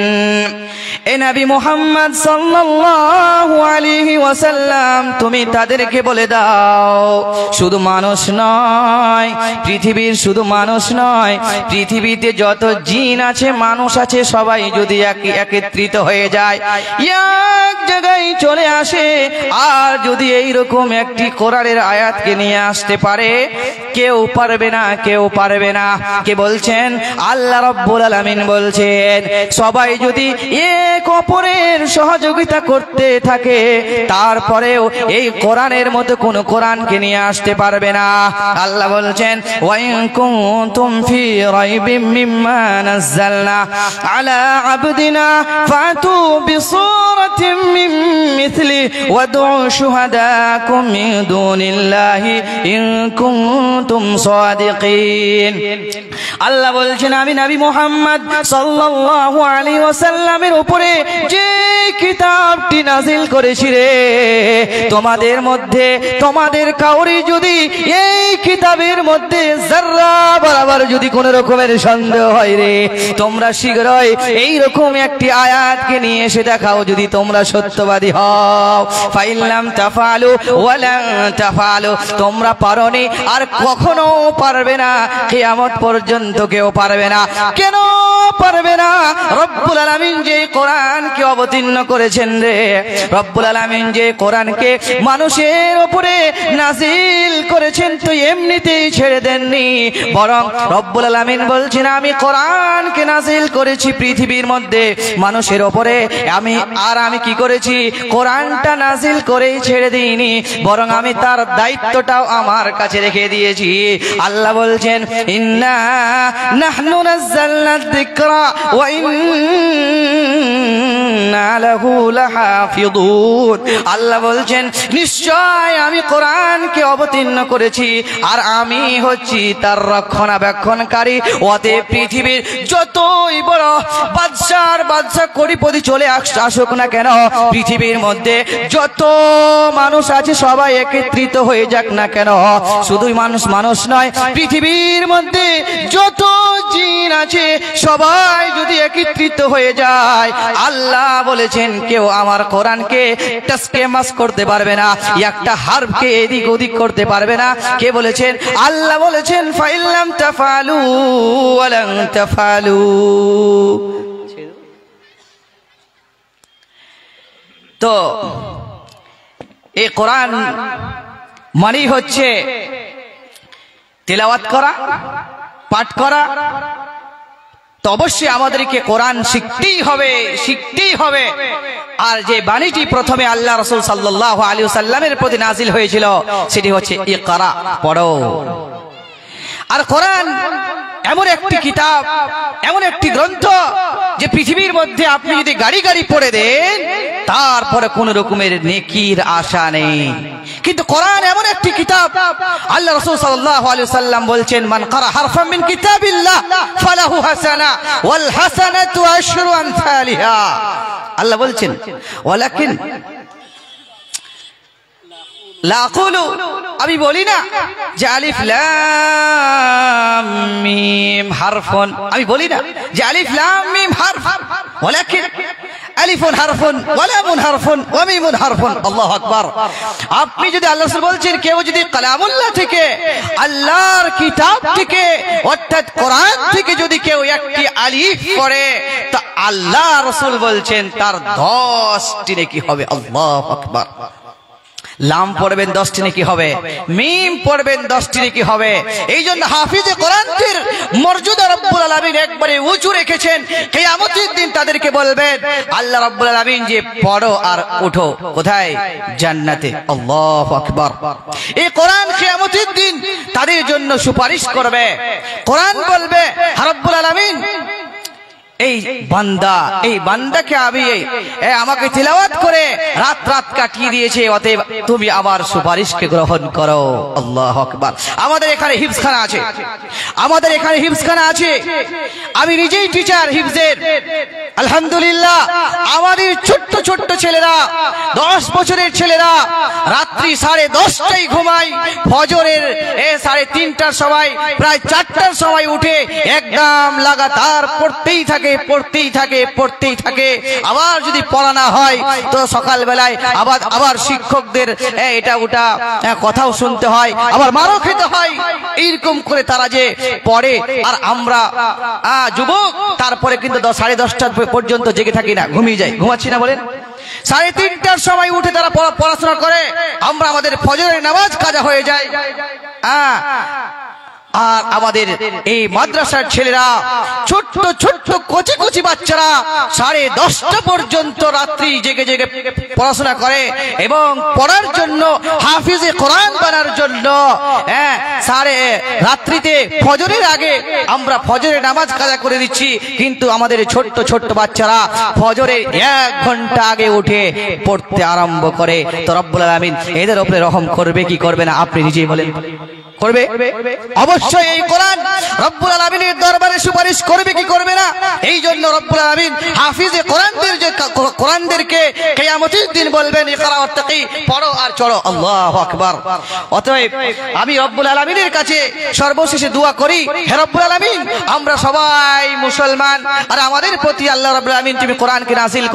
এ নবী মুহাম্মদ সাল্লাল্লাহু আলাইহি ওয়াসাল্লাম তুমি তাদেরকে বলে দাও, শুধু মানুষ নয়, পৃথিবীর শুধু মানুষ নয়, পৃথিবীতে যত জিন আছে মানুষ আছে সবাই যদি একত্রিত হয়ে যায়, এক জায়গায় চলে আসে, আর যদি এইরকম একটি কোরআনের আয়াতকে নিয়ে আসতে পারে? কেউ পারবে না, কেউ পারবে না। কে বলছেন? আল্লাহ রাব্বুল আলামিন বলছেন, সবাই যদি এক অপরের সহযোগিতা করতে থাকে তারপরেও এই কোরআনের মতো কোন কোরআনকে নিয়ে আসতে পারবে না। আল্লাহ বলছেন, ওয়া ইন কুনতুম ফি রাইবিম মিম্মা নাযালনা আলা আবদিনা ফাতু বিসূরাতিন মিন মিথলি ওয়াদউ শুহাদাকুম মিন দুনিল্লাহি ইন কুনতুম সাদিকিন। আল্লাহ বলছেন, আমি নবী মুহাম্মদ সাল্লাল্লাহু আলাইহি ওয়াসাল্লামের উপরে যে কিতাবটি নাযিল করেছি রে, তোমাদের মধ্যে তোমাদের কাউরি যদি এই কিতাবের মধ্যে যারা বরাবর যদি কোন রকমের সন্দেহ হয় রে, তোমরা শীঘ্রই এই রকম একটি আয়াতকে নিয়ে এসে দেখাও যদি তোমরা সত্যবাদী হও। ফাইল্লাম তাফালু ওয়ালান তাফালু, তোমরা পারোনি আর কখনো পারবে না, কিয়ামত পর্যন্ত কেউ পারবে না। কেন পারবে না? রব্বুল আলামিন যে কোরআনকে অবতীর্ণ করেছেন রে, রব্বুল আলামিন যে কোরআনকে মানুষের উপরে নাযিল করেছেন তো এমনিতেই ছেড়ে দেননি, বরং রব্বুল আলামিন বলছেন, আমি কোরআনকে নাযিল করেছি পৃথিবীর মধ্যে মানুষের উপরে। আমি কি করেছি? কোরআনটা নাযিল করেই ছেড়ে দিইনি, বরং আমি তার দায়িত্বটাও আমার কাছে রেখে দিয়েছি। আল্লাহ বলছেন, ইন্না নাহনু নাযালনা যিকরা ওয়া ইন্না লাহু লাহাফিযুন। আল্লাহ বলছেন, নিশ্চয় আমি কোরআনকে অবতীর্ণ করেছি আর আমি হচ্ছি তার রক্ষণাবেক্ষণকারী। অতএব পৃথিবীর যতই বড় বাদশা কোটিপতি চলে আসুক না কেন, পৃথিবীর মধ্যে যত মানুষ আছে সবাই একত্রিত হয়ে যাক না কেন, শুধুই মানুষ নয়, পৃথিবীর মধ্যে যত জিন আছে সবাই যদি একত্রিত হয়ে যায়, আল্লাহ বলেছেন কেউ আমার কোরআনকে টাসকে মাস করতে পারবে না, একটা হারফকে এদিক ওদিক করতে পারবে না। কে বলেছেন? আল্লাহ বলেছেন, ফাইল্লাম তাফালু ওয়ালান তাফালু। তো এই কোরআন মানেই হচ্ছে তিলাওয়াত করা, পাঠ করা। তো অবশ্যই আমাদেরকে কোরআন শিখতেই হবে। আর যে বাণীটি প্রথমে আল্লাহ রাসূল সাল্লাল্লাহু আলাইহি ওয়াসাল্লামের প্রতি নাযিল হয়েছিল সেটি হচ্ছে ইকরা, পড়ো। আর কোরআন এমন একটি কিতাব, এমন একটি গ্রন্থ যে পৃথিবীর মধ্যে আপনি যদি গাড়ি পড়ে দেন তারপরে কোন রকমের নেকির আশা নেই। কিন্তু কোরআন এমন একটি কিতাব, আল্লাহ রাসূল সাল্লাল্লাহু আলাইহি ওয়াসাল্লাম বলছেন, মান ক্বারা হারফাম মিন কিতাবিল্লাহ ফালাহু হাসানা ওয়াল হাসানাতু আশরু আমসালিহা। আল্লাহ বলছেন, ওয়ালাকিন লা আকুলু, আমি বলি না যে আলিফ লাম মিম হারফুন, আমি বলি না যে আলিফ লাম মিম হারফ, ওয়ালাকিন আলিফুন হারফুন ওয়া লামুন হারফুন ওয়া মিমুন হারফুন। আল্লাহু আকবার। আপনি যদি আল্লাহ রাসূল বলছেন কেউ যদি কালামুল্লাহ থেকে, আল্লাহর কিতাব থেকে অর্থাৎ কোরআন থেকে যদি কেউ একটি আলিফ পড়ে তা আল্লাহ রাসূল বলছেন তার 10টি নেকি হবে। আল্লাহু আকবার। লাম পড়বেন 10টি নেকি হবে, মিম পড়বেন 10টি নেকি হবে। এই জন্য হাফিজে কোরআনের মর্যাদা রব্বুল আলামিন একবারে উঁচু রেখেছেন। কিয়ামতের দিন তাদেরকে বলবেন আল্লাহ রব্বুল আলামিন যে পড়ো আর উঠো, কোথায়? জান্নাতে। আল্লাহু আকবার। এই কোরআন কিয়ামতের দিন তাদের জন্য সুপারিশ করবে। কোরআন বলবে রব্বুল আলামিন এই বান্দাকে আমি আমাকে তিলাওয়াত করে রাত কাটিয়ে দিয়েছে, অতএব তুমি আবার সুপারিশকে গ্রহণ করো। আল্লাহু আকবার। আমাদের এখানে হিফজখানা আছে, আমি নিজেই টিচার হিফজের। আলহামদুলিল্লাহ, আমাদের ছোট্ট ছেলেরা, 10 বছরের ছেলেরা রাত্রি 10:30টায় ঘুমায়, ফজরের 3:30টার সময় প্রায় 4টার সময় উঠে একদম লাগাতার পড়তেই থাকে। আবার যদি পড়া না হয় তো সকাল বেলায় আবার শিক্ষকদের এটা ওটা কথাও শুনতে হয়, আবার মারও খেতে হয়। এইরকম করে তারা যে পড়ে, আর আমরা যুবক তারপরে কিন্তু 10:30 পর্যন্ত জেগে থাকি না, ঘুমিয়ে যাই। ঘুমাচ্ছি না বলেন? 3:30টার সময় উঠে তারা পড়াশোনা করে, আমরা আমাদের ফজরের নামাজ কাজা হয়ে যায়। আর আমাদের এই মাদ্রাসার ছেলেরা ছোট্ট ছোট্ট কচি কচি বাচ্চারা 10:30 পর্যন্ত রাত্রি জেগে জেগে পড়াশোনা করে এবং পড়ার জন্য হাফিজে কোরআন বানার জন্য রাত্রিতে ফজরের আগে আমরা ফজরের নামাজ কাজা করে দিচ্ছি, কিন্তু আমাদের ছোট্ট ছোট্ট বাচ্চারা ফজরের 1 ঘন্টা আগে উঠে পড়তে আরম্ভ করে। তো রব্বুল আলামিন এদের উপরে রহম করবে কি করবে না আপনি নিজেই বলেন? করবে অবশ্যই। এই কোরআন রব্বুল আলামিনের দরবারে সুপারিশ করবে কি করবে না? এই জন্য রব্বুল আলামিন হাফিজে কোরআনদেরকে কিয়ামতের দিন বলবেন ইকরা ওয়াত্তাকি, পড়ো আর চড়ো। আল্লাহু আকবার। অতএব আমি রব্বুল আলামিনের কাছে সর্বশেষে দোয়া করি, হে রব্বুল আলামিন আমরা সবাই মুসলমান, আর আমাদের প্রতি আল্লাহ রব্বুল আলামিন তুমি কোরআনকে নাযিল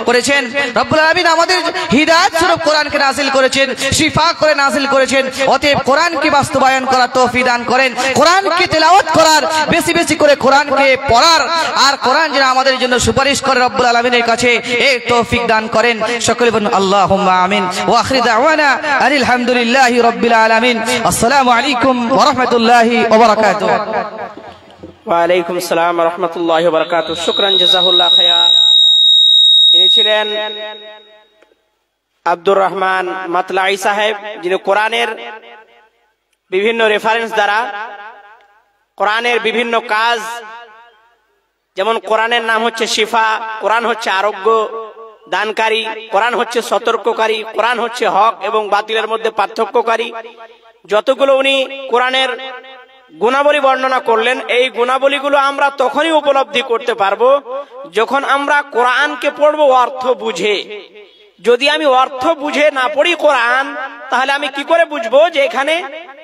করেছেন। রব্বুল আলামিন আমাদের হিদায়াত স্বরূপ কোরআনকে নাযিল করেছেন, শিফা করে নাযিল করেছেন। অতএব কোরআনকে বাস্তবায়ন করার তৌফিক দান করেন, কোরআনকে তেলাওয়াত করার, বেশি বেশি করে কোরআনকে পড়ার, আর কোরআন যেন আমাদের জন্য সুপারিশ করে রব্বুল আলামিনের কাছে এই তৌফিক দান করেন। সকলে বলুন আল্লাহুম্মা আমিন। ওয়া আখিরু দাওয়ানা আলহামদুলিল্লাহি রাব্বিল আলামিন। আসসালামু আলাইকুম ওয়া রাহমাতুল্লাহি ওয়া বারাকাতুহু। ওয়া আলাইকুম আসসালাম ওয়া রাহমাতুল্লাহি ওয়া বারাকাতুহু। শুকরান, জাযাকুল্লাহ খায়র। ইনি ছিলেন আব্দুর রহমান মাতলাই সাহেব, যিনি কোরআনের বিভিন্ন রেফারেন্স দ্বারা কোরআনের বিভিন্ন কাজ, যেমন কোরআনের নাম হচ্ছে শিফা, কোরআন হচ্ছে আরোগ্য দানকারী, কোরআন হচ্ছে সতর্ককারী, কোরআন হচ্ছে হক এবং বাতিলের মধ্যে পার্থক্যকারী, যতগুলো উনি কোরআনের গুণাবলী বর্ণনা করলেন, এই গুণাবলীগুলো আমরা তখনই উপলব্ধি করতে পারবো যখন আমরা কোরআনকে পড়বো অর্থ বুঝে। যদি আমি অর্থ বুঝে না পড়ি কোরআন, তাহলে আমি কি করে বুঝবো যে এখানে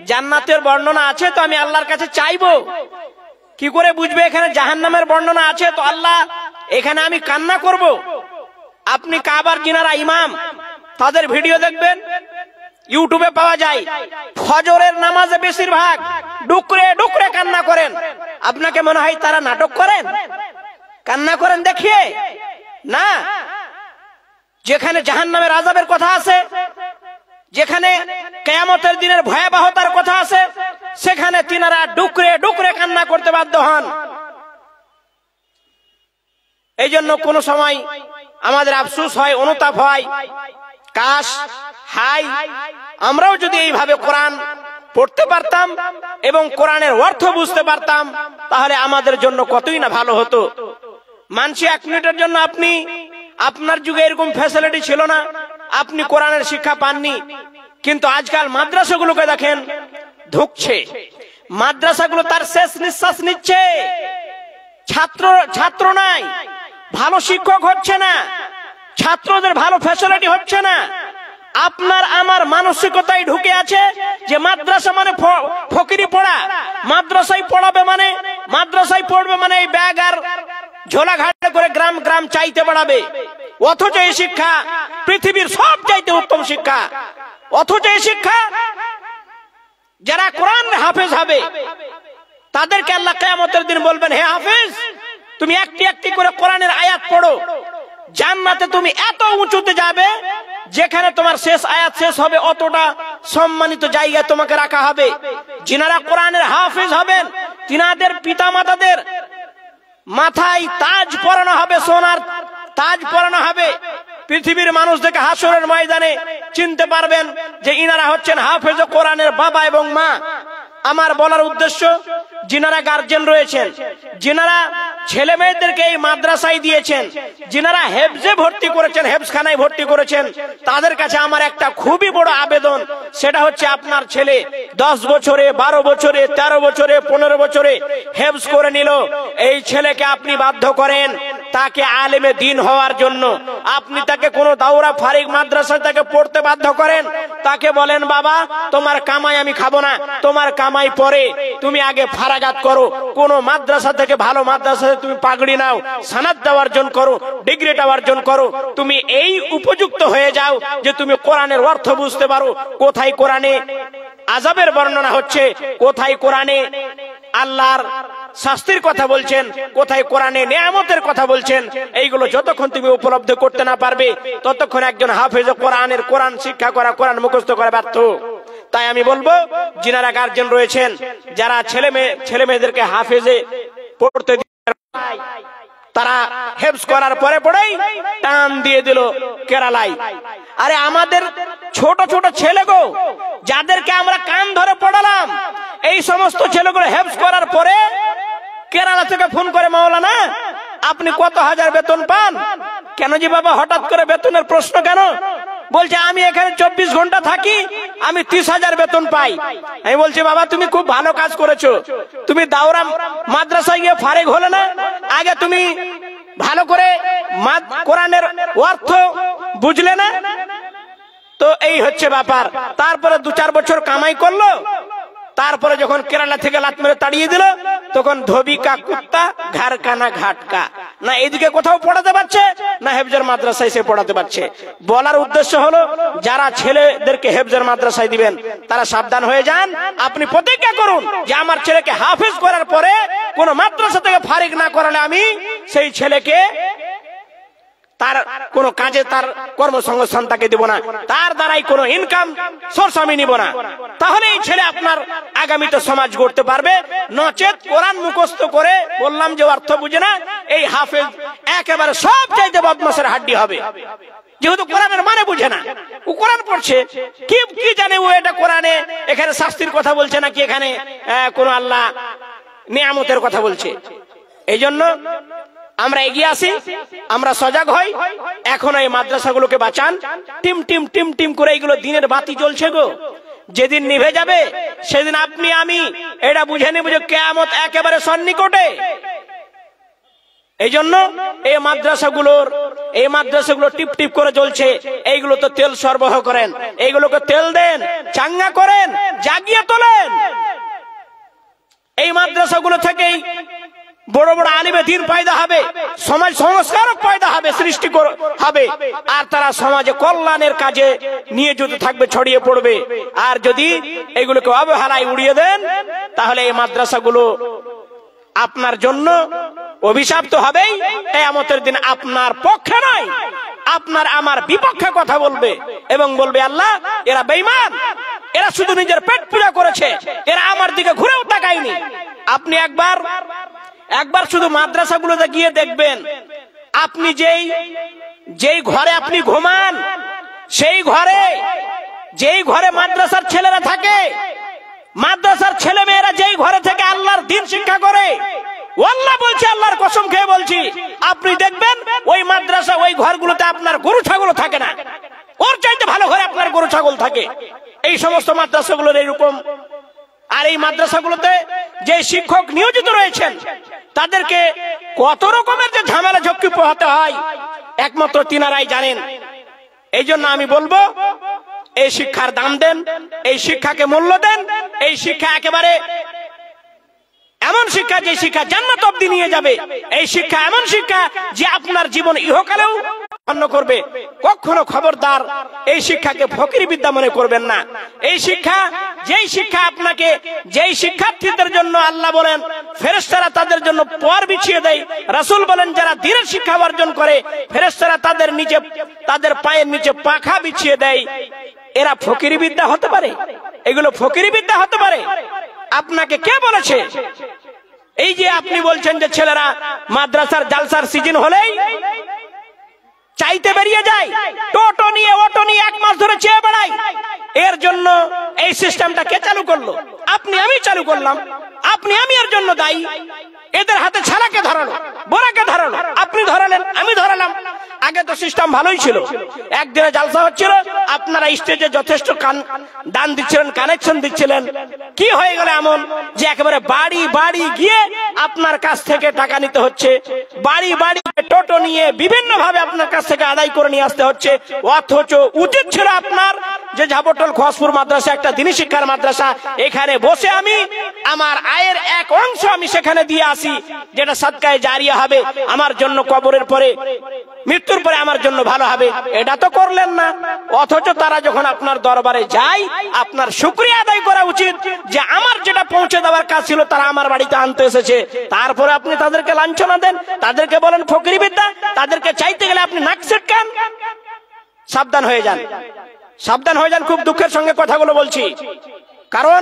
জান্নাতের বর্ণনা আছে, তো আমি আল্লাহর কাছে চাইবো? কি করে বুঝবে এখানে জাহান্নামের বর্ণনা আছে, তো আল্লাহ এখানে আমি কান্না করব? আপনি কাবার যিনারা ইমাম, তাদের ভিডিও দেখবেন, ইউটিউবে পাওয়া যায়। ফজরের নামাজে বেশিরভাগ ডুকরে ডুকরে কান্না করেন। আপনাকে মনে হয় তারা নাটক করেন, কান্না করেন দেখিয়ে? না, যেখানে জাহান্নামের আযাবের কথা আছে, যেখানে কিয়ামতের দিনের ভয়াবহতার কথা আছে, সেখানে তিনারা ডুকরে ডুকরে কান্না করতে বাধ্য হন। এই জন্য কোন সময় আমাদের আফসোস হয়, অনুতাপ হয়, কাশ হাই আমরাও যদি এইভাবে কোরআন পড়তে পারতাম এবং কোরআনের অর্থ বুঝতে পারতাম, তাহলে আমাদের জন্য কতই না ভালো হতো। মানছি 1 মিনিটের জন্য আপনি, আপনার যুগে এরকম ফ্যাসিলিটি ছিল না, আপনি কোরআনের শিক্ষা পাননি, কিন্তু আজকাল মাদ্রাসাগুলোকে দেখেন ধুকছে, মাদ্রাসাগুলো তার শেষ নিঃশ্বাস নিচ্ছে। ছাত্র নাই, ভালো শিক্ষক হচ্ছে না, ছাত্রদের ভালো ফ্যাসিলিটি হচ্ছে না। আপনার আমার মানসিকতায় ঢুকে আছে যে মাদ্রাসা মানে ফকিরি পড়া, মাদ্রাসায় পড়াবে মানে, মাদ্রাসায় পড়বে মানে এই ব্যাগ আর ঝোলা ঘাটে করে গ্রাম গ্রাম চাইতে বাড়াবে। অথচ এই শিক্ষা পৃথিবীর সব চাইতে উত্তম শিক্ষা। অথচ এই শিক্ষা যারা কোরআন হাফেজ হবে তাদেরকে আল্লাহ কিয়ামতের দিন বলবেন, হে হাফেজ, তুমি একটি একটি করে কোরআনের আয়াত পড়ো, জান্নাতে তুমি এত উঁচুতে যাবে যেখানে তোমার শেষ আয়াত শেষ হবে অতটা সম্মানিত জায়গায় তোমাকে রাখা হবে। যিনারা কোরআনের হাফেজ হবেন তিনাদের পিতামাতাদের মাথায় তাজ পরানো হবে, সোনার তাজ পরানো হবে। পৃথিবীর মানুষ দেখে হাসরের ময়দানে চিনতে পারবেন যে ইনারা হচ্ছেন হাফেজ কোরআনের বাবা এবং মা। আমার বলার উদ্দেশ্য, যিনারা গার্জেন রয়েছেন, যিনারা ছেলে মেয়েদেরকে এই মাদ্রাসায় দিয়েছেন, যিনারা হেফজে ভর্তি করেছেন, হেফজখানায় ভর্তি করেছেন, তাদের কাছে আমার একটা খুবই বড় আবেদন, সেটা হচ্ছে আপনার ছেলে 10 বছরে, 12 বছরে, 13 বছরে, 15 বছরে হেফজ করে নিল, এই ছেলেকে আপনি বাধ্য করেন তাকে আলেমে দিন হওয়ার জন্য। আপনি তাকে কোনো দাওরা ফারিক মাদ্রাসা তাকে পড়তে বাধ্য করেন, তাকে বলেন, বাবা তোমার কামাই আমি খাবো না, তোমার কামাই পরে, তুমি আগে ফারাগাত করো, কোন মাদ্রাসা থেকে ভালো মাদ্রাসা তুমি পাগড়ি নাও, সানাদটা অর্জন করো, ডিগ্রিটা অর্জন করো, তুমি এই উপযুক্ত হয়ে যাও যে তুমি কোরআনের অর্থ বুঝতে পারো, কোথায় কোরআনে আযাবের বর্ণনা হচ্ছে, কোথায় কোরআনে আল্লাহর শাস্তির কথা বলছেন, কোথায় কোরআনে নিয়ামতের কথা বলছেন, এইগুলো যতক্ষণ তুমি উপলব্ধি করতে না পারবে ততক্ষণ একজন হাফেজ কোরআনের কোরআন শিক্ষা করা, কোরআন মুখস্থ করা ব্যর্থ। তাই আমি বলবো, যিনারা গার্জেন রয়েছেন, যারা ছেলে মেয়েদেরকে হাফেজে পড়তে তারা হেফজ করার পরে পড়েই টান দিয়ে দিল কেরালায়। আরে আমাদের ছোট ছোট ছেলে গো, যাদেরকে আমরা কান ধরে পড়ালাম, এই সমস্ত ছেলেগুলো হেফজ করার পরে কেরালা থেকে ফোন করে, মাওলানা আপনি কত হাজার বেতন পান? কেন জি বাবা, হঠাৎ করে বেতনের প্রশ্ন কেন? বলছে আমি এখানে 24 ঘন্টা থাকি, আমি 30,000 বেতন পাই। আমি বলছি বাবা তুমি খুব ভালো কাজ করেছো, তুমি দাওরা মাদ্রাসায় গিয়ে ফারেক হলে না? আগে তুমি ভালো করে কোরআনের অর্থ বুঝলে না? তো এই হচ্ছে ব্যাপার। তারপরে 2-4 বছর কামাই করলো, তারপরে যখন কেরালা থেকে লাত মেরে তাড়িয়ে দিল, তখন ধোবি কা কুত্তা ঘর কানা ঘাটকা, না এদিকে কোথাও পড়াতে পারছে, না হেফজের মাদ্রাসায় সে পড়াতে পারছে। বলার উদ্দেশ্য হলো, যারা ছেলেদেরকে হেফজের মাদ্রাসায় দিবেন তারা সাবধান হয়ে যান। আপনি প্রতিজ্ঞা করুন যে আমার ছেলেকে হাফেজ করার পরে কোন মাদ্রাসা থেকে ফারিক না করালে আমি সেই ছেলেকে তার কোন কাজে তার কর্মসংস্থান তাকে দিব না, তার দ্বারাই কোন ইনকাম সোর্স আমি নিব না। তাহলে এই ছেলে আপনার আগামীতে সমাজ গড়তে পারবে। নচেত কোরআন মুখস্থ করে, বললাম যে অর্থ বুঝে না, এই হাফেজ একেবারে সব চাইতে বদমাশের হাড্ডি হবে, যেহেতু কোরআনের মানে বুঝে না। ও কোরআন পড়ছে, কি জানে ও এটা কোরআনে এখানে শাস্তির কথা বলছে নাকি এখানে কোন আল্লাহ নিয়ামতের কথা বলছে। এই জন্য আমরা এগিয়ে আসি, আমরা সজাগ হই। এখন এই মাদ্রাসাগুলোকে বাঁচান। টিম টিম টিম টিম করে এইগুলো দিনের বাতি জ্বলছে গো, যেদিন নিভে যাবে সেদিন আপনি আমি এটা বুঝে নেব যে কিয়ামত একেবারে সন্নিকটে। এই জন্য এই মাদ্রাসাগুলো টিপ টিপ করে জ্বলছে, এইগুলো তো তেল সরবরাহ করেন, এইগুলোকে তেল দেন, চাঙ্গা করেন, জাগিয়ে তোলেন। এই মাদ্রাসাগুলো থেকেই বড় বড় আলিমে দ্বীন পয়দা হবে, সমাজ সংস্কারক পয়দা হবে, সৃষ্টি হবে, আর তারা সমাজে কল্যাণের কাজে নিয়োজিত থাকবে, ছড়িয়ে পড়বে। আর যদি এগুলোকে অবহেলায় উড়িয়ে দেন, তাহলে এই মাদ্রাসাগুলো আপনার জন্য অভিশপ্ত হবেই। কিয়ামতের দিন আপনার পক্ষে নয়, আপনার আমার বিপক্ষে কথা বলবে এবং বলবে আল্লাহ এরা বেঈমান, এরা শুধু নিজের পেট পূজা করেছে, এরা আমার দিকে ঘুরেও তাকায়নি। আপনি একবার শুধু মাদ্রাসাগুলোতে গিয়ে দেখবেন, আপনি যেই ঘরে আপনি ঘুমান, সেই ঘরে যেই ঘরে মাদ্রাসার ছেলেরা থাকে, মাদ্রাসার ছেলে মেয়েরা যেই ঘরে থেকে আল্লাহর দ্বীন শিক্ষা করে, আল্লাহ বলছে, আল্লাহর কসম খেয়ে বলছি, আপনি দেখবেন ওই মাদ্রাসা ওই ঘরগুলোতে আপনার গরু ছাগল থাকে না, ওর চাইতে ভালো ঘরে আপনার গরু ছাগল থাকে। এই সমস্ত মাদ্রাসাগুলোর এইরকম। আর এই মাদ্রাসাগুলোতে যে শিক্ষক নিয়োজিত রয়েছেন তাদেরকে কত রকমের যে ঝামেলা ঝক্কি পোহাতে হয় একমাত্র তিনারাই জানেন। এই জন্য আমি বলবো, এই শিক্ষার দাম দেন, এই শিক্ষাকে মূল্য দেন। এই শিক্ষা একেবারে এমন শিক্ষা যে শিক্ষা জান্নাত অবধি নিয়ে যাবে। এই শিক্ষা এমন শিক্ষা যে আপনার জীবন ইহকালেও অন্য করবে। কখনো খবরদার এই শিক্ষাকে ফকিরি বিদ্যা মনে করবেন না। এই শিক্ষা, যেই শিক্ষা আপনাকে, যেই শিক্ষার্থীদের জন্য আল্লাহ বলেন ফেরেশতারা তাদের জন্য পর বিছিয়ে দেয়, রাসূল বলেন যারা দ্বীনের শিক্ষা অর্জন করে ফেরেশতারা তাদের পায়ের নিচে পাখা বিছিয়ে দেয়, এরা ফকিরি বিদ্যা হতে পারে? এগুলো ফকিরি বিদ্যা হতে পারে? আপনাকে কে বলেছে? এই যে আপনি বলছেন যে ছেলেরা মাদ্রাসার জালসার সিজন হলেই চাইতে বেরিয়ে যায়, টোটো নিয়ে অটো নিয়ে 1 মাস ধরে চেয়ে বেড়ায়, এর জন্য এই সিস্টেমটা কে চালু করলো? আপনি আমি চালু করলাম। আপনি আমি এর জন্য দায়ী। এদের হাতে ছালাকে ধরালো, বোরাকে ধরালো, আপনি ধরালেন, আমি ধরালাম। আগে তো সিস্টেম ভালোই ছিল, একদিনে জালসা হচ্ছিল, আপনারা স্টেজে যথেষ্ট দান দিচ্ছিলেন, কানেকশন দিচ্ছিলেন। কি হয়ে গেল এমন যে একেবারে বাড়ি বাড়ি গিয়ে আপনার কাছ থেকে টাকা নিতে হচ্ছে, বাড়ি বাড়ি টোটো নিয়ে বিভিন্ন ভাবে আপনার কাছ থেকে আদায় করে নিয়ে আসতে হচ্ছে। অথচ উচিত ছিল আপনার যে ঝাপটল খসপুর মাদ্রাসা একটা দ্বীনি শিক্ষার মাদ্রাসা, এখানে বসে আমি আমার আয়ের এক অংশ আমি সেখানে দিয়ে আসি, যেটা সাদকায়ে জারিয়া হবে আমার জন্য কবরের পরে, মৃত্যুর পরে আমার জন্য ভালো হবে, এটা তো করলেন না। অথচ তারা যখন আপনার দরবারে যায়, আপনার শুকরিয়া আদায় করা উচিত যে আমার যেটা পৌঁছে দেওয়ার কাজ ছিল তারা আমার বাড়িতে আনতে এসেছে। তারপরে আপনি তাদেরকে লাঞ্ছনা দেন, তাদেরকে বলেন ফকিরি বিদ্যা, তাদেরকে চাইতে গেলে আপনি নাক ছিটকান। সাবধান হয়ে যান, সাবধান হয়ে যান। খুব দুঃখের সঙ্গে কথাগুলো বলছি, কারণ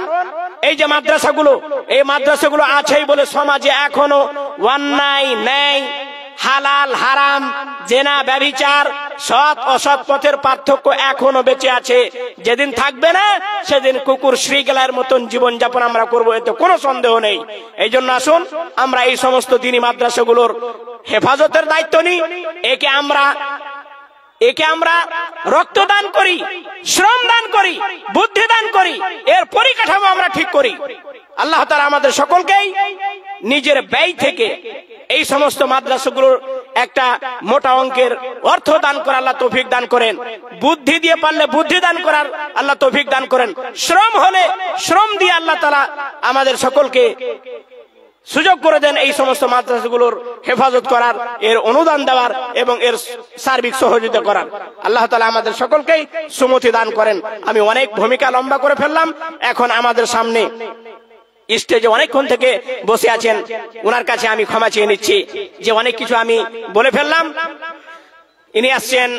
এই যে মাদ্রাসাগুলো, এই মাদ্রাসাগুলো আছেই বলে সমাজে এখনো অন্যায় ন্যায়, হালাল হারাম, জেনা ব্যভিচার, সৎ অসৎ পথের পার্থক্য এখনো বেঁচে আছে। যেদিন থাকবে না সেদিন কুকুর শ্রীগেলার মতন জীবনযাপন আমরা করবো, এতে কোনো সন্দেহ নেই। এই জন্য আসুন আমরা এই সমস্ত দিনী মাদ্রাসাগুলোর হেফাজতের দায়িত্ব নিই। একে আমরা রক্তদান করি, শ্রম দান করি, বুদ্ধি দান করি, এর পরিকাঠামো আমরা ঠিক করি। আল্লাহ তাআলা আমাদের সকলকেই নিজের ব্যয় থেকে এই সমস্ত মাদ্রাসাগুলোর একটা মোটা অঙ্কের অর্থ দান করার আল্লাহ তৌফিক দান করেন। বুদ্ধি দিয়ে পারলে বুদ্ধি দান করার আল্লাহ তৌফিক দান করেন। শ্রম হলে শ্রম দিয়ে আল্লাহ তাআলা আমাদের সকলকে সুযোগ করে দেন এই সমস্ত মাদ্রাসাগুলোর হেফাজত করার, এর অনুদান দেওয়ার এবং এর সার্বিক সহযোগিতা করার। আল্লাহ তাআলা আমাদের সকলকেই সুমতি দান করেন। আমি অনেক ভূমিকা লম্বা করে ফেললাম। এখন আমাদের সামনে স্টেজে অনেকক্ষণ থেকে বসে আছেন, ওনার কাছে আমি ক্ষমা চেয়ে নিচ্ছি যে অনেক কিছু আমি বলে ফেললাম। ইনি আসছেন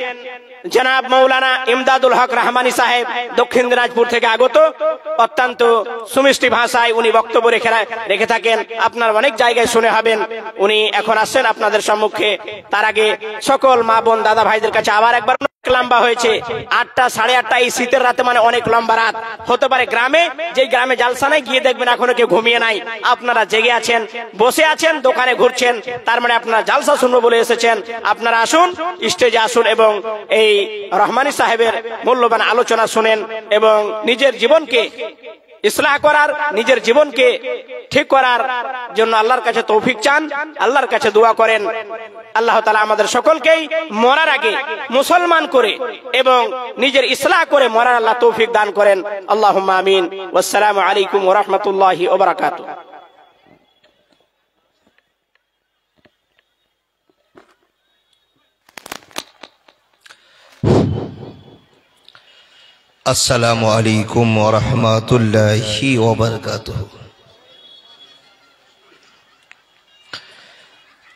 জনাব মৌলানা ইমদাদুল হক রহমানী সাহেব, দক্ষিণ দিনাজপুর থেকে আগত। অত্যন্ত সুমিষ্টি ভাষায় উনি বক্তব্য রেখে থাকেন, আপনার অনেক জায়গায় শুনে হবেন। উনি এখন আসছেন আপনাদের সম্মুখে। তার আগে সকল মা বোন দাদা ভাইদের কাছে আবার একবার, লম্বা হয়েছে 8টা 8:30 এই শীতের রাতে, মানে অনেক লম্বা রাত হতে পারে। গ্রামে, যে গ্রামে জালসা নাই, গিয়ে দেখবেন এখনো কেউ ঘুমিয়ে নাই। আপনারা জেগে আছেন, বসে আছেন, দোকানে ঘুরছেন, তার মানে আপনারা জালসা শুনবো বলে এসেছেন। আপনারা আসুন, স্টেজে আসুন এবং এই রহমানী সাহেবের মূল্যবান আলোচনা শুনেন এবং নিজের জীবনকে ইসলাহ করার, নিজের জীবনকে ঠিক করার জন্য আল্লাহর কাছে তৌফিক চান, আল্লাহর কাছে দোয়া করেন। আল্লাহ তাআলা আমাদের সকলকেই মরার আগে মুসলমান করে এবং নিজের ইসলাহ করে মরার আল্লাহ তৌফিক দান করেন। আল্লাহুম্মা আমিন। ওয়াসসালামু আলাইকুম ওয়া রাহমাতুল্লাহি ওয়া বারাকাতুহু। আসসালামু আলাইকুম ওয়া রাহমাতুল্লাহি ওয়া বারাকাতুহু।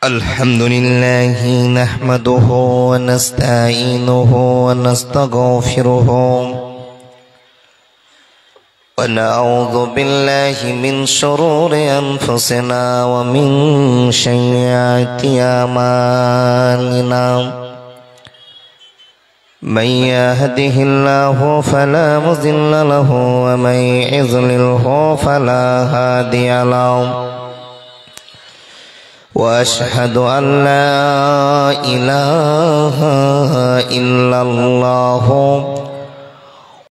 আলহামদুলিল্লাহি নাহমাদুহু ওয়া নাস্তাঈনুহু ওয়া নাস্তাগফিরুহু ওয়া নাউযু বিল্লাহি মিন শুরুরি আনফুসিনা ওয়া মিন সাইয়্যাতি আমালিনা। من يهده الله فلا مضل له ومن يضلله فلا هادي له وأشهد أن لا إله إلا الله